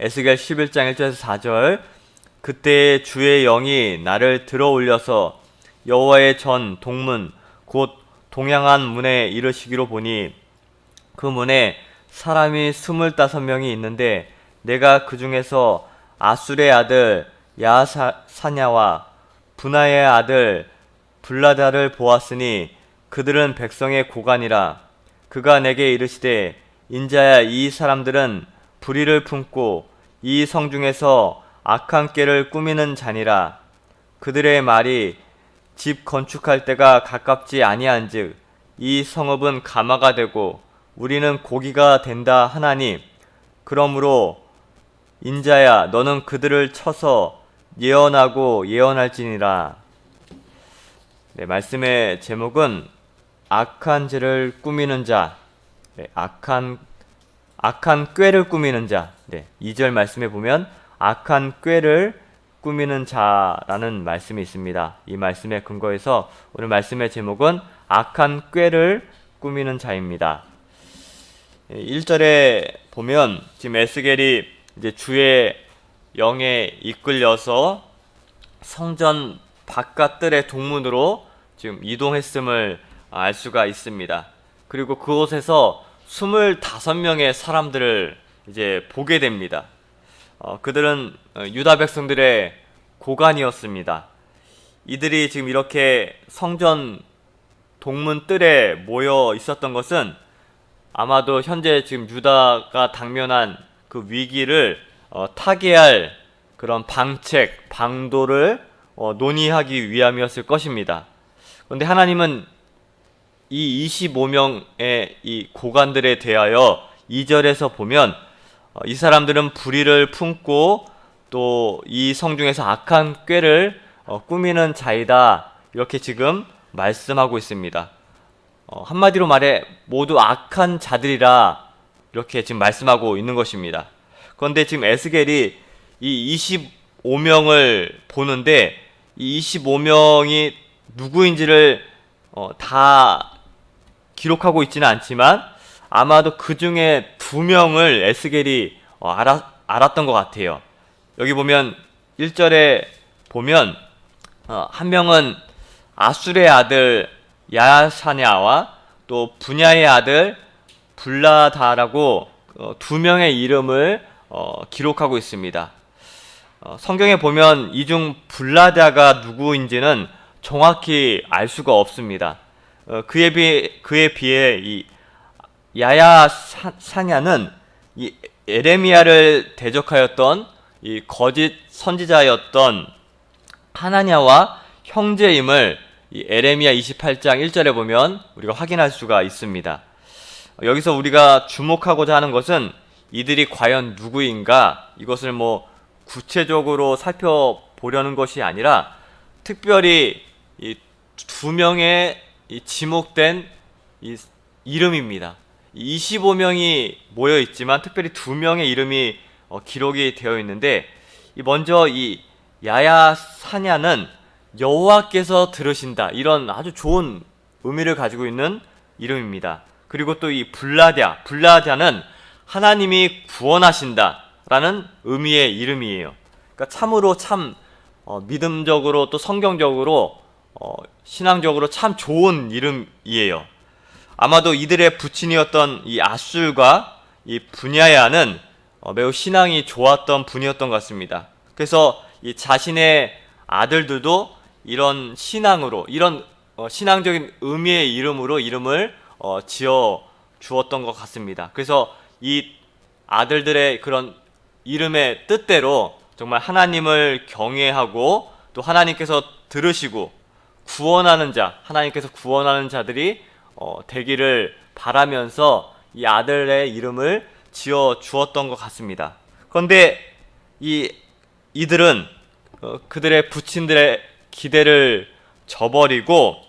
에스겔 11장 1절에서 4절. 그때 주의 영이 나를 들어 올려서 여호와의 전 동문 곧 동양한 문에 이르시기로 보니 그 문에 사람이 25명이 있는데 내가 그 중에서 아술의 아들 야사냐와 분하의 아들 블라다를 보았으니 그들은 백성의 고관이라. 그가 내게 이르시되 인자야, 이 사람들은 불의를 품고 이 성 중에서 악한 꾀를 꾸미는 자니라. 그들의 말이 집 건축할 때가 가깝지 아니한즉 이 성읍은 가마가 되고 우리는 고기가 된다 하나니, 그러므로 인자야, 너는 그들을 쳐서 예언하고 예언할지니라. 네, 말씀의 제목은 악한 죄를 꾸미는 자, 악한 꾀를 꾸미는 자. 2절 말씀에 보면 악한 꾀를 꾸미는 자라는 말씀이 있습니다. 이 말씀에 근거해서 오늘 말씀의 제목은 악한 꾀를 꾸미는 자입니다. 1절에 보면 지금 에스겔이 이제 주의 영에 이끌려서 성전 바깥들의 동문으로 지금 이동했음을 알 수가 있습니다. 그리고 그곳에서 25명의 사람들을 이제 보게 됩니다. 그들은 유다 백성들의 고관이었습니다. 이들이 지금 이렇게 성전 동문 뜰에 모여 있었던 것은 아마도 현재 지금 유다가 당면한 그 위기를 타개할 그런 방책, 방도를 논의하기 위함이었을 것입니다. 그런데 하나님은 이 25명의 이 고관들에 대하여 2절에서 보면 이 사람들은 불의를 품고 또 이 성중에서 악한 꾀를 꾸미는 자이다, 이렇게 지금 말씀하고 있습니다. 한마디로 말해 모두 악한 자들이라 이렇게 지금 말씀하고 있는 것입니다. 그런데 지금 에스겔이 이 25명을 보는데 이 25명이 누구인지를 다 기록하고 있지는 않지만 아마도 그 중에 2명을 에스겔이 알았던 것 같아요. 여기 보면 1절에 보면 한 명은 아술의 아들 야사냐와 또 분야의 아들 블라다라고 2명의 이름을 기록하고 있습니다. 성경에 보면 이 중 블라다가 누구인지는 정확히 알 수가 없습니다. 그에 비해 이 야야사냐는 이 에레미야를 대적하였던 이 거짓 선지자였던 하나냐와 형제임을 이 에레미야 28장 1절에 보면 우리가 확인할 수가 있습니다. 여기서 우리가 주목하고자 하는 것은 이들이 과연 누구인가, 이것을 구체적으로 살펴보려는 것이 아니라 특별히 이 2명의 이 지목된 이 이름입니다. 25명이 모여 있지만 특별히 2명의 이름이 기록이 되어 있는데, 먼저 이 야야사냐는 여호와께서 들으신다, 이런 아주 좋은 의미를 가지고 있는 이름입니다. 그리고 또 이 블라다는 하나님이 구원하신다 라는 의미의 이름이에요. 그러니까 참으로 참 믿음적으로 또 성경적으로 신앙적으로 참 좋은 이름이에요. 아마도 이들의 부친이었던 이 아술과 이 분야야는 매우 신앙이 좋았던 분이었던 것 같습니다. 그래서 이 자신의 아들들도 이런 신앙으로, 이런 신앙적인 의미의 이름으로 이름을 지어 주었던 것 같습니다. 그래서 이 아들들의 그런 이름의 뜻대로 정말 하나님을 경외하고 또 하나님께서 들으시고 구원하는 자, 하나님께서 구원하는 자들이 되기를 바라면서 이 아들의 이름을 지어 주었던 것 같습니다. 그런데 이들은 그들의 부친들의 기대를 저버리고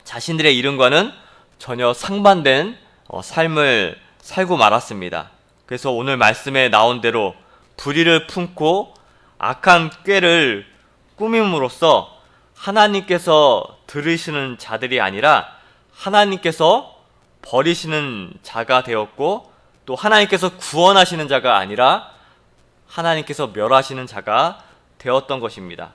자신들의 이름과는 전혀 상반된 삶을 살고 말았습니다. 그래서 오늘 말씀에 나온 대로 불의를 품고 악한 꾀를 꾸밈으로써 하나님께서 들으시는 자들이 아니라 하나님께서 버리시는 자가 되었고, 또 하나님께서 구원하시는 자가 아니라 하나님께서 멸하시는 자가 되었던 것입니다.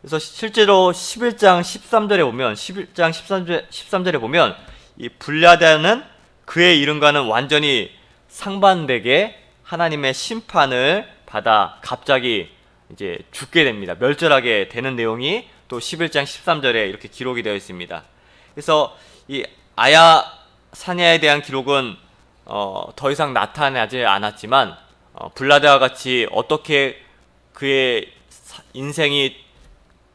그래서 실제로 11장 13절에 보면 11장 13절에 보면 이 블라다는 그의 이름과는 완전히 상반되게 하나님의 심판을 받아 갑자기 이제 죽게 됩니다. 멸절하게 되는 내용이 또 11장 13절에 이렇게 기록이 되어 있습니다. 그래서 이 아야 사냐에 대한 기록은 더 이상 나타나지 않았지만 블라다와 같이 어떻게 그의 인생이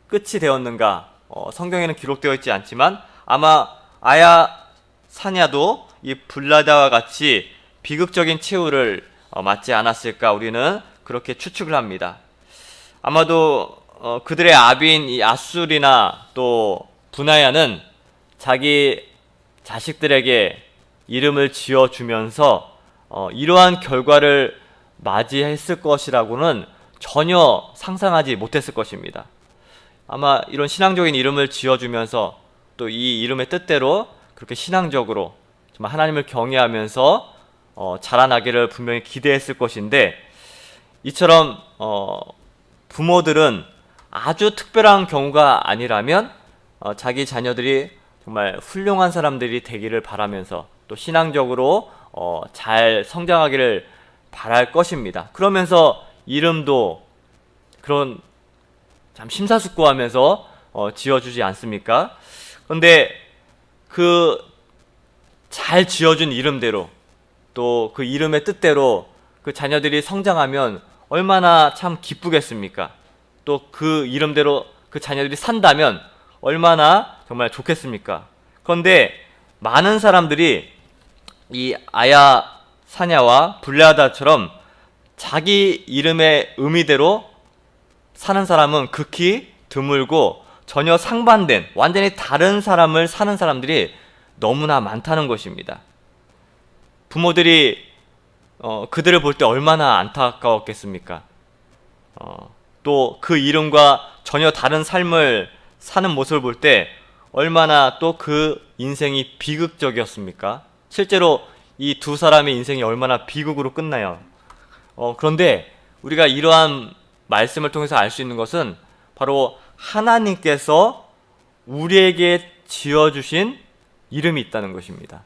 끝이 되었는가 성경에는 기록되어 있지 않지만 아마 아야 사냐도 이 블라다와 같이 비극적인 최후를 맞지 않았을까 우리는 그렇게 추측을 합니다. 아마도 그들의 아비인 이 아술이나 또 분하야는 자기 자식들에게 이름을 지어주면서 이러한 결과를 맞이했을 것이라고는 전혀 상상하지 못했을 것입니다. 아마 이런 신앙적인 이름을 지어주면서 또 이 이름의 뜻대로 그렇게 신앙적으로 정말 하나님을 경외하면서 자라나기를 분명히 기대했을 것인데 이처럼 부모들은 아주 특별한 경우가 아니라면 자기 자녀들이 정말 훌륭한 사람들이 되기를 바라면서 또 신앙적으로 잘 성장하기를 바랄 것입니다. 그러면서 이름도 그런 참 심사숙고하면서 지어주지 않습니까? 그런데 그 잘 지어준 이름대로 또 그 이름의 뜻대로 그 자녀들이 성장하면 얼마나 참 기쁘겠습니까? 또 그 이름대로 그 자녀들이 산다면 얼마나 정말 좋겠습니까? 그런데 많은 사람들이 이 아야 사냐와 블라다처럼 자기 이름의 의미대로 사는 사람은 극히 드물고 전혀 상반된 완전히 다른 사람을 사는 사람들이 너무나 많다는 것입니다. 부모들이 그들을 볼 때 얼마나 안타까웠겠습니까? 또 그 이름과 전혀 다른 삶을 사는 모습을 볼 때 얼마나 또 그 인생이 비극적이었습니까? 실제로 이 두 사람의 인생이 얼마나 비극으로 끝나요. 그런데 우리가 이러한 말씀을 통해서 알 수 있는 것은 바로 하나님께서 우리에게 지어주신 이름이 있다는 것입니다.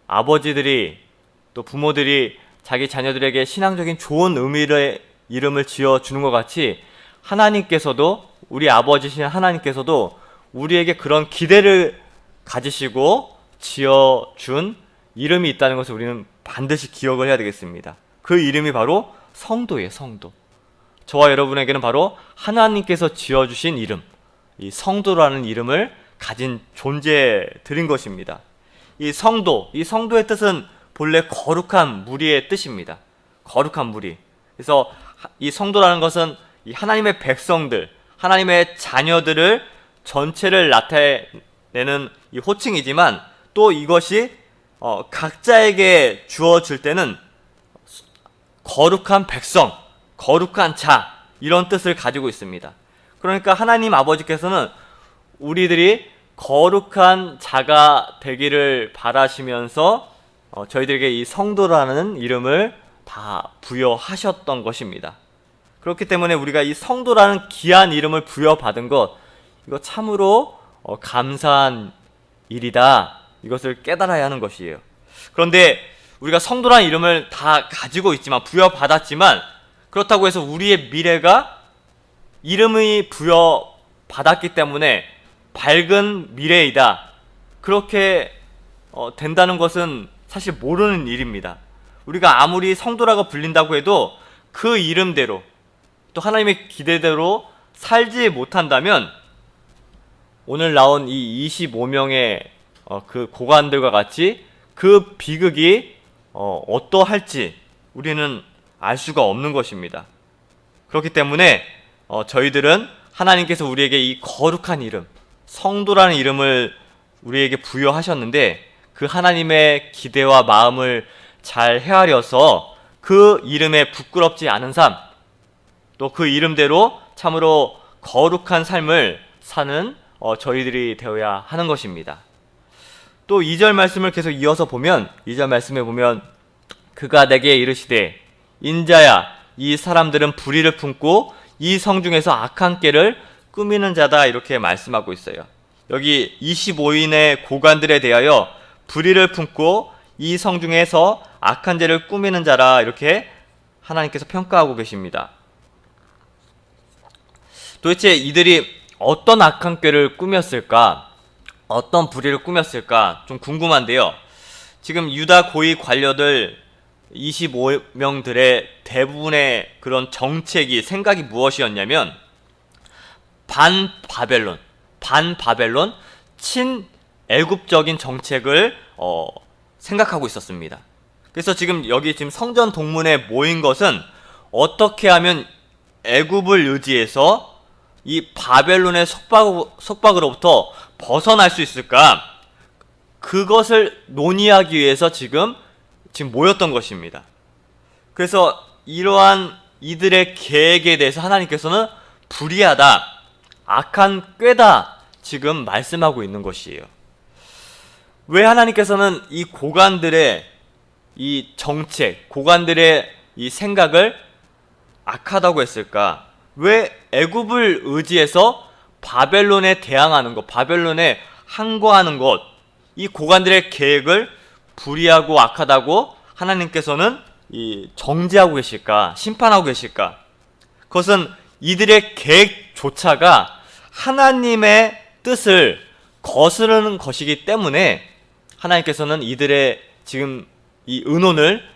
아버지들이 또 부모들이 자기 자녀들에게 신앙적인 좋은 의미의 이름을 지어주는 것 같이 하나님께서도 우리 아버지신 하나님께서도 우리에게 그런 기대를 가지시고 지어준 이름이 있다는 것을 우리는 반드시 기억을 해야 되겠습니다. 그 이름이 바로 성도예요. 성도. 저와 여러분에게는 바로 하나님께서 지어주신 이름, 이 성도라는 이름을 가진 존재들인 것입니다. 이 성도의 뜻은 본래 거룩한 무리의 뜻입니다. 거룩한 무리. 그래서 이 성도라는 것은 이 하나님의 백성들, 하나님의 자녀들을 전체를 나타내는 이 호칭이지만 또 이것이 각자에게 주어질 때는 거룩한 백성, 거룩한 자 이런 뜻을 가지고 있습니다. 그러니까 하나님 아버지께서는 우리들이 거룩한 자가 되기를 바라시면서 저희들에게 이 성도라는 이름을 다 부여하셨던 것입니다. 그렇기 때문에 우리가 이 성도라는 귀한 이름을 부여받은 것 이거 참으로 감사한 일이다. 이것을 깨달아야 하는 것이에요. 그런데 우리가 성도라는 이름을 다 가지고 있지만 부여받았지만 그렇다고 해서 우리의 미래가 이름이 부여받았기 때문에 밝은 미래이다. 그렇게 된다는 것은 사실 모르는 일입니다. 우리가 아무리 성도라고 불린다고 해도 그 이름대로 또 하나님의 기대대로 살지 못한다면 오늘 나온 이 25명의 그 고관들과 같이 그 비극이 어떠할지 우리는 알 수가 없는 것입니다. 그렇기 때문에 저희들은 하나님께서 우리에게 이 거룩한 이름, 성도라는 이름을 우리에게 부여하셨는데 그 하나님의 기대와 마음을 잘 헤아려서 그 이름에 부끄럽지 않은 삶, 또 그 이름대로 참으로 거룩한 삶을 사는 저희들이 되어야 하는 것입니다. 또 2절 말씀을 계속 이어서 보면 2절 말씀에 보면 그가 내게 이르시되 인자야, 이 사람들은 불의를 품고 이 성중에서 악한 꾀를 꾸미는 자다, 이렇게 말씀하고 있어요. 여기 25인의 고관들에 대하여 불의를 품고 이 성중에서 악한 죄를 꾸미는 자라, 이렇게 하나님께서 평가하고 계십니다. 도대체 이들이 어떤 악한 꾀를 꾸몄을까? 어떤 불의를 꾸몄을까? 좀 궁금한데요. 지금 유다 고위 관료들 25명들의 대부분의 그런 정책이, 생각이 무엇이었냐면 반바벨론, 친애굽적인 정책을 생각하고 있었습니다. 그래서 여기 성전 동문에 모인 것은 어떻게 하면 애굽을 의지해서 이 바벨론의 속박으로부터 벗어날 수 있을까? 그것을 논의하기 위해서 지금 모였던 것입니다. 그래서 이러한 이들의 계획에 대해서 하나님께서는 불의하다, 악한 꾀다, 지금 말씀하고 있는 것이에요. 왜 하나님께서는 이 고관들의 이 정책, 고관들의 이 생각을 악하다고 했을까? 왜 애굽을 의지해서 바벨론에 대항하는 것, 바벨론에 항거하는 것, 이 고관들의 계획을 불의하고 악하다고 하나님께서는 정죄하고 계실까? 심판하고 계실까? 그것은 이들의 계획조차가 하나님의 뜻을 거스르는 것이기 때문에 하나님께서는 이들의 지금 이 의논을,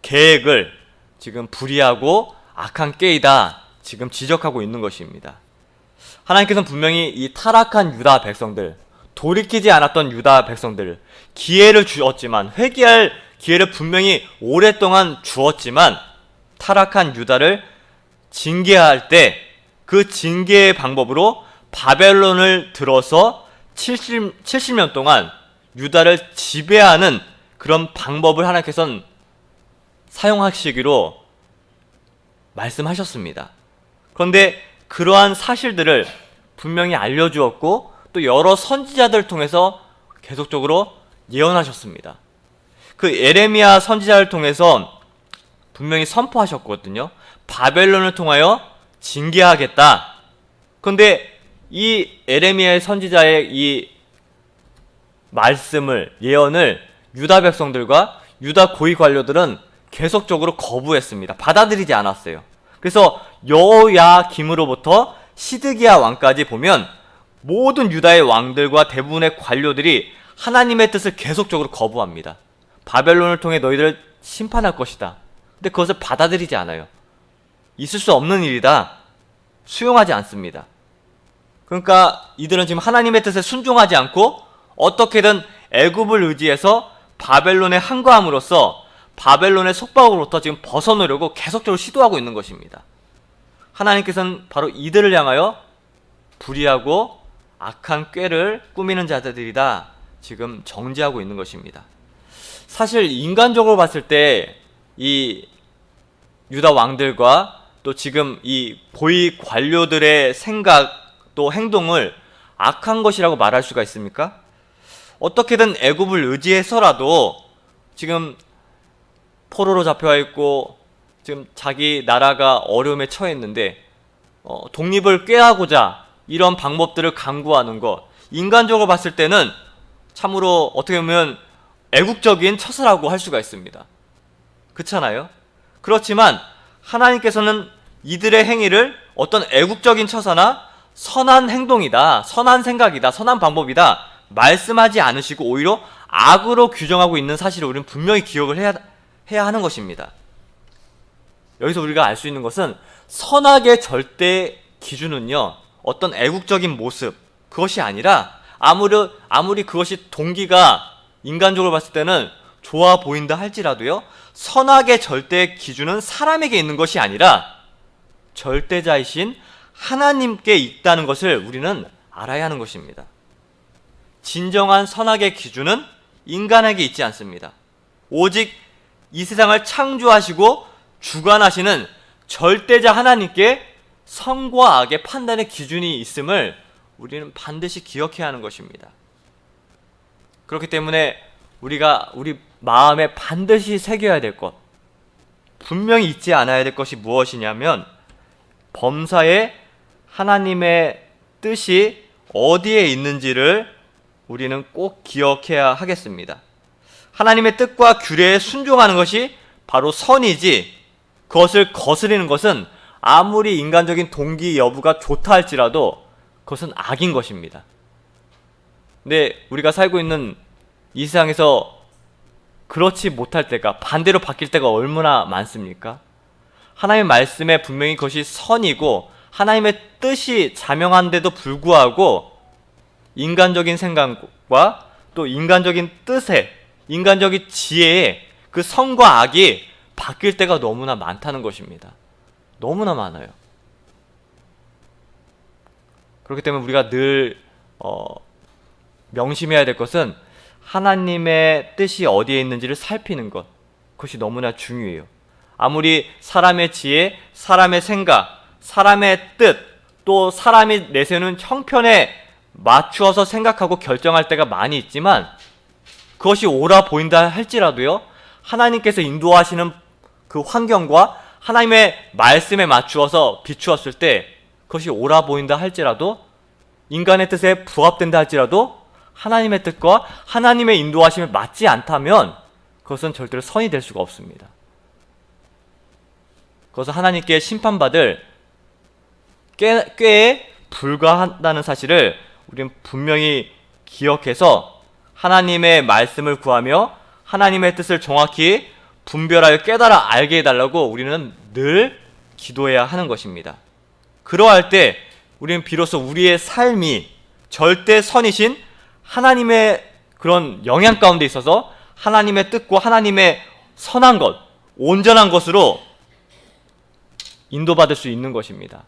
계획을 지금 불의하고 악한 꾀이다, 지금 지적하고 있는 것입니다. 하나님께서는 분명히 이 타락한 유다 백성들, 돌이키지 않았던 유다 백성들, 기회를 주었지만, 회개할 기회를 분명히 오랫동안 주었지만, 타락한 유다를 징계할 때 그 징계의 방법으로 바벨론을 들어서 70년 동안 유다를 지배하는 그런 방법을 하나님께서는 사용하시기로 말씀하셨습니다. 그런데 그러한 사실들을 분명히 알려주었고, 또 여러 선지자들을 통해서 계속적으로 예언하셨습니다. 그 예레미야 선지자를 통해서 분명히 선포하셨거든요. 바벨론을 통하여 징계하겠다. 그런데 이 예레미야 선지자의 이 말씀을, 예언을 유다 백성들과 유다 고위 관료들은 계속적으로 거부했습니다. 받아들이지 않았어요. 그래서 여호야김으로부터 시드기야 왕까지 보면 모든 유다의 왕들과 대부분의 관료들이 하나님의 뜻을 계속적으로 거부합니다. 바벨론을 통해 너희들을 심판할 것이다. 근데 그것을 받아들이지 않아요. 있을 수 없는 일이다. 수용하지 않습니다. 그러니까 이들은 지금 하나님의 뜻에 순종하지 않고 어떻게든 애굽을 의지해서 바벨론에 항거함으로써 바벨론의 속박으로부터 지금 벗어나려고 계속적으로 시도하고 있는 것입니다. 하나님께서는 바로 이들을 향하여 불의하고 악한 꾀를 꾸미는 자들이다, 지금 정죄하고 있는 것입니다. 사실 인간적으로 봤을 때 이 유다 왕들과 또 지금 이 고위 관료들의 생각 또 행동을 악한 것이라고 말할 수가 있습니까? 어떻게든 애굽을 의지해서라도 지금 포로로 잡혀와 있고 지금 자기 나라가 어려움에 처해 있는데 독립을 꾀하고자 이런 방법들을 강구하는 것, 인간적으로 봤을 때는 참으로 어떻게 보면 애국적인 처사라고 할 수가 있습니다. 그렇잖아요? 그렇지만 하나님께서는 이들의 행위를 어떤 애국적인 처사나 선한 행동이다, 선한 생각이다, 선한 방법이다 말씀하지 않으시고 오히려 악으로 규정하고 있는 사실을 우리는 분명히 기억을 해야 하는 것입니다. 여기서 우리가 알 수 있는 것은 선악의 절대 기준은요, 어떤 애국적인 모습, 그것이 아니라 아무리 그것이 동기가 인간적으로 봤을 때는 좋아 보인다 할지라도요, 선악의 절대 기준은 사람에게 있는 것이 아니라 절대자이신 하나님께 있다는 것을 우리는 알아야 하는 것입니다. 진정한 선악의 기준은 인간에게 있지 않습니다. 오직 이 세상을 창조하시고 주관하시는 절대자 하나님께 선과 악의 판단의 기준이 있음을 우리는 반드시 기억해야 하는 것입니다. 그렇기 때문에 우리가 우리 마음에 반드시 새겨야 될 것, 분명히 잊지 않아야 될 것이 무엇이냐면 범사에 하나님의 뜻이 어디에 있는지를 우리는 꼭 기억해야 하겠습니다. 하나님의 뜻과 규례에 순종하는 것이 바로 선이지, 그것을 거스르는 것은 아무리 인간적인 동기 여부가 좋다 할지라도 그것은 악인 것입니다. 근데 우리가 살고 있는 이 세상에서 그렇지 못할 때가, 반대로 바뀔 때가 얼마나 많습니까? 하나님의 말씀에 분명히 그것이 선이고 하나님의 뜻이 자명한데도 불구하고 인간적인 생각과 또 인간적인 뜻에, 인간적인 지혜에 그 선과 악이 바뀔 때가 너무나 많다는 것입니다. 너무나 많아요. 그렇기 때문에 우리가 늘 명심해야 될 것은 하나님의 뜻이 어디에 있는지를 살피는 것, 그것이 너무나 중요해요. 아무리 사람의 지혜, 사람의 생각, 사람의 뜻, 또 사람이 내세우는 형편에 맞추어서 생각하고 결정할 때가 많이 있지만 그것이 옳아 보인다 할지라도요, 하나님께서 인도하시는 그 환경과 하나님의 말씀에 맞추어서 비추었을 때 그것이 옳아 보인다 할지라도, 인간의 뜻에 부합된다 할지라도 하나님의 뜻과 하나님의 인도하심에 맞지 않다면 그것은 절대로 선이 될 수가 없습니다. 그것은 하나님께 심판받을 꾀에 불과하다는 사실을 우리는 분명히 기억해서 하나님의 말씀을 구하며 하나님의 뜻을 정확히 분별하여 깨달아 알게 해달라고 우리는 늘 기도해야 하는 것입니다. 그러할 때 우리는 비로소 우리의 삶이 절대 선이신 하나님의 그런 영향 가운데 있어서 하나님의 뜻과 하나님의 선한 것, 온전한 것으로 인도받을 수 있는 것입니다.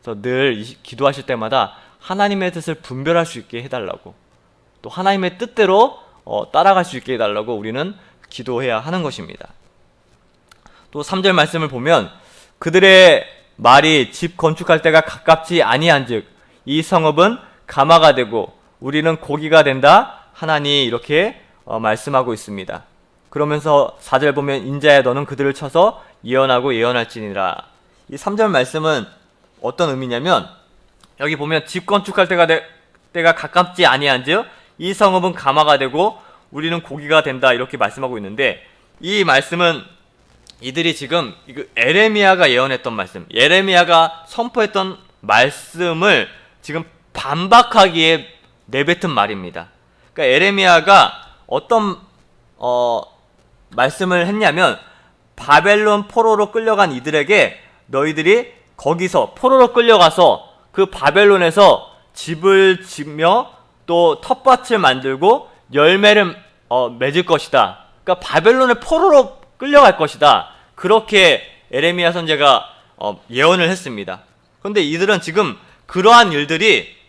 그래서 늘 기도하실 때마다 하나님의 뜻을 분별할 수 있게 해달라고, 또 하나님의 뜻대로 따라갈 수 있게 해달라고 우리는 기도해야 하는 것입니다. 또 3절 말씀을 보면 그들의 말이 집 건축할 때가 가깝지 아니한즉 이 성읍은 가마가 되고 우리는 고기가 된다 하나니, 이렇게 말씀하고 있습니다. 그러면서 4절 보면 인자야 너는 그들을 쳐서 예언하고 예언할지니라. 이 3절 말씀은 어떤 의미냐면, 여기 보면 집 건축할 때가 가깝지 아니한즉 이 성읍은 가마가 되고 우리는 고기가 된다, 이렇게 말씀하고 있는데, 이 말씀은 이들이 지금 에레미야가 예언했던 말씀, 에레미야가 선포했던 말씀을 지금 반박하기에 내뱉은 말입니다. 그러니까 에레미야가 어떤 말씀을 했냐면, 바벨론 포로로 끌려간 이들에게 너희들이 거기서 포로로 끌려가서 그 바벨론에서 집을 짓며 또 텃밭을 만들고 열매를 맺을 것이다. 그러니까 바벨론의 포로로 끌려갈 것이다. 그렇게 에레미야 선지자가 예언을 했습니다. 그런데 이들은 지금 그러한 일들이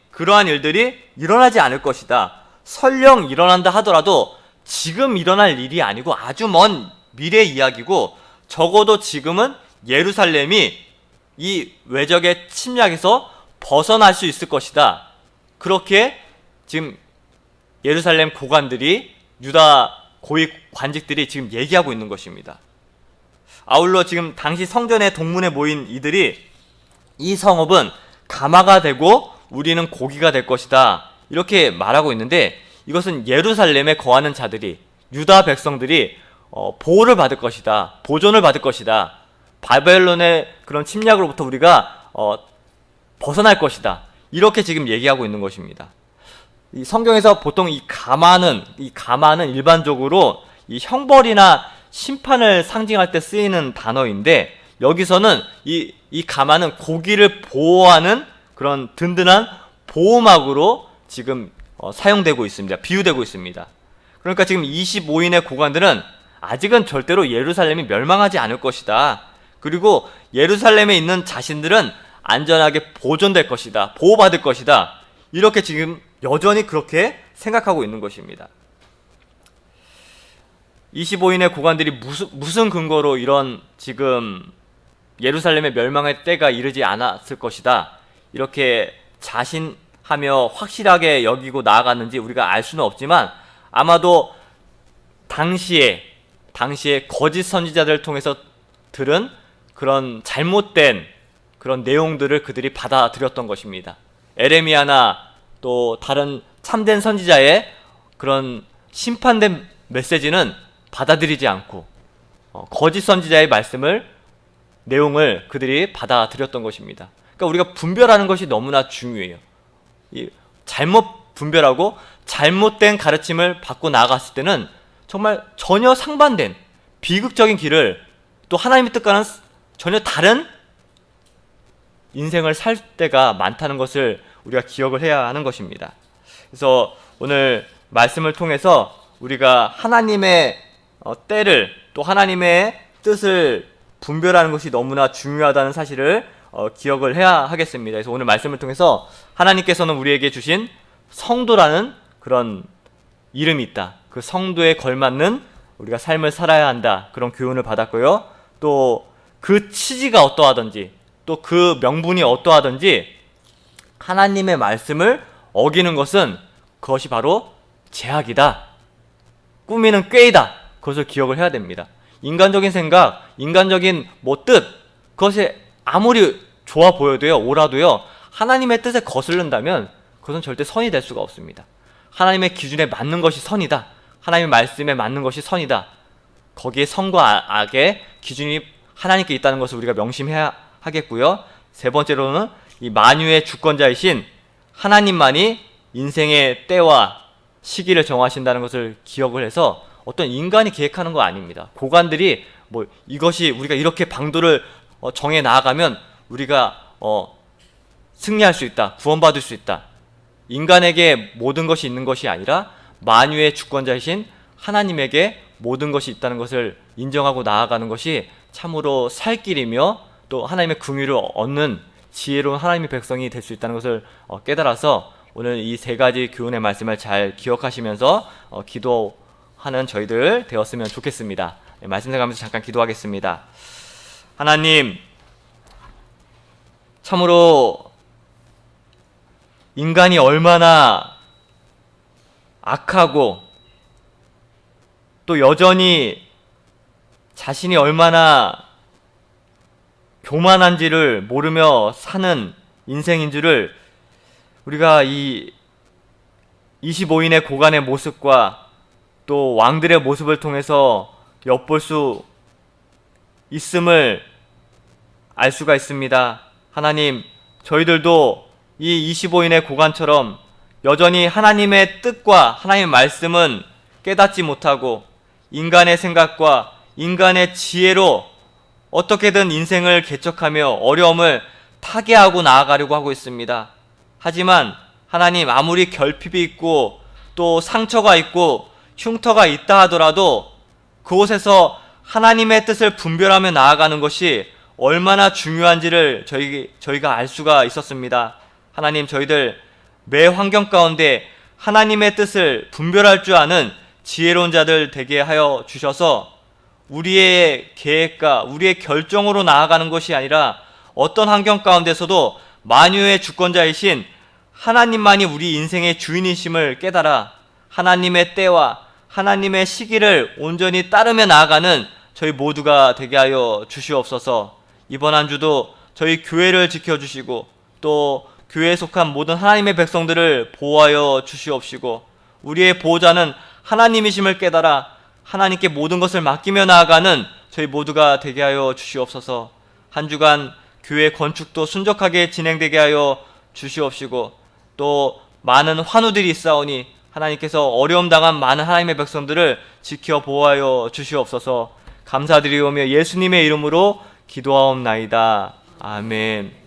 일어나지 않을 것이다. 설령 일어난다 하더라도 지금 일어날 일이 아니고 아주 먼 미래 이야기고, 적어도 지금은 예루살렘이 이 외적의 침략에서 벗어날 수 있을 것이다. 그렇게 지금 예루살렘 고관들이, 유다 고위 관직들이 지금 얘기하고 있는 것입니다. 아울러 지금 당시 성전의 동문에 모인 이들이 이 성읍은 가마가 되고 우리는 고기가 될 것이다, 이렇게 말하고 있는데, 이것은 예루살렘에 거하는 자들이, 유다 백성들이 보호를 받을 것이다, 보존을 받을 것이다, 바벨론의 그런 침략으로부터 우리가 벗어날 것이다, 이렇게 지금 얘기하고 있는 것입니다. 이 성경에서 보통 이 가마는 일반적으로 이 형벌이나 심판을 상징할 때 쓰이는 단어인데, 여기서는 이 가마는 고기를 보호하는 그런 든든한 보호막으로 지금 사용되고 있습니다. 비유되고 있습니다. 그러니까 지금 25인의 고관들은 아직은 절대로 예루살렘이 멸망하지 않을 것이다. 그리고 예루살렘에 있는 자신들은 안전하게 보존될 것이다, 보호받을 것이다, 이렇게 지금 여전히 그렇게 생각하고 있는 것입니다. 25인의 고관들이 무슨 근거로 이런 지금 예루살렘의 멸망의 때가 이르지 않았을 것이다, 이렇게 자신하며 확실하게 여기고 나아갔는지 우리가 알 수는 없지만, 아마도 당시에 거짓 선지자들을 통해서 들은 그런 잘못된 그런 내용들을 그들이 받아들였던 것입니다. 에레미야나 또 다른 참된 선지자의 그런 심판된 메시지는 받아들이지 않고 거짓 선지자의 내용을 그들이 받아들였던 것입니다. 그러니까 우리가 분별하는 것이 너무나 중요해요. 이 잘못 분별하고 잘못된 가르침을 받고 나아갔을 때는 정말 전혀 상반된 비극적인 길을, 또 하나님의 뜻과는 전혀 다른 인생을 살 때가 많다는 것을 우리가 기억을 해야 하는 것입니다. 그래서 오늘 말씀을 통해서 우리가 하나님의 때를, 또 하나님의 뜻을 분별하는 것이 너무나 중요하다는 사실을 기억을 해야 하겠습니다. 그래서 오늘 말씀을 통해서 하나님께서는 우리에게 주신 성도라는 그런 이름이 있다. 그 성도에 걸맞는 우리가 삶을 살아야 한다. 그런 교훈을 받았고요. 또 그 취지가 어떠하든지, 또 그 명분이 어떠하든지 하나님의 말씀을 어기는 것은 그것이 바로 죄악이다. 꾸미는 꾀이다. 그것을 기억을 해야 됩니다. 인간적인 생각, 인간적인 뜻, 그것이 아무리 좋아 보여도요, 옳아도요, 하나님의 뜻에 거슬른다면 그것은 절대 선이 될 수가 없습니다. 하나님의 기준에 맞는 것이 선이다. 하나님의 말씀에 맞는 것이 선이다. 거기에 선과 악의 기준이 하나님께 있다는 것을 우리가 명심해야 하겠고요. 세 번째로는 이 만유의 주권자이신 하나님만이 인생의 때와 시기를 정하신다는 것을 기억을 해서 어떤 인간이 계획하는 거 아닙니다. 고관들이 이것이 우리가 이렇게 방도를 정해 나아가면 우리가 승리할 수 있다, 구원받을 수 있다. 인간에게 모든 것이 있는 것이 아니라 만유의 주권자이신 하나님에게 모든 것이 있다는 것을 인정하고 나아가는 것이 참으로 살 길이며, 또 하나님의 긍휼을 얻는 지혜로운 하나님의 백성이 될 수 있다는 것을 깨달아서 오늘 이 세 가지 교훈의 말씀을 잘 기억하시면서 기도하는 저희들 되었으면 좋겠습니다. 말씀 나가면서 잠깐 기도하겠습니다. 하나님, 참으로 인간이 얼마나 악하고 또 여전히 자신이 얼마나 교만한지를 모르며 사는 인생인 줄을 우리가 이 25인의 고관의 모습과 또 왕들의 모습을 통해서 엿볼 수 있음을 알 수가 있습니다. 하나님, 저희들도 이 25인의 고관처럼 여전히 하나님의 뜻과 하나님의 말씀은 깨닫지 못하고 인간의 생각과 인간의 지혜로 어떻게든 인생을 개척하며 어려움을 타개하고 나아가려고 하고 있습니다. 하지만 하나님, 아무리 결핍이 있고 또 상처가 있고 흉터가 있다 하더라도 그곳에서 하나님의 뜻을 분별하며 나아가는 것이 얼마나 중요한지를 저희가 알 수가 있었습니다. 하나님, 저희들 매 환경 가운데 하나님의 뜻을 분별할 줄 아는 지혜로운 자들 되게 하여 주셔서 우리의 계획과 우리의 결정으로 나아가는 것이 아니라 어떤 환경 가운데서도 만유의 주권자이신 하나님만이 우리 인생의 주인이심을 깨달아 하나님의 때와 하나님의 시기를 온전히 따르며 나아가는 저희 모두가 되게 하여 주시옵소서. 이번 한 주도 저희 교회를 지켜주시고 또 교회에 속한 모든 하나님의 백성들을 보호하여 주시옵시고, 우리의 보호자는 하나님이심을 깨달아 하나님께 모든 것을 맡기며 나아가는 저희 모두가 되게 하여 주시옵소서. 한 주간 교회 건축도 순적하게 진행되게 하여 주시옵시고, 또 많은 환우들이 있사오니 하나님께서 어려움 당한 많은 하나님의 백성들을 지켜 보호하여 주시옵소서. 감사드리오며 예수님의 이름으로 기도하옵나이다. 아멘.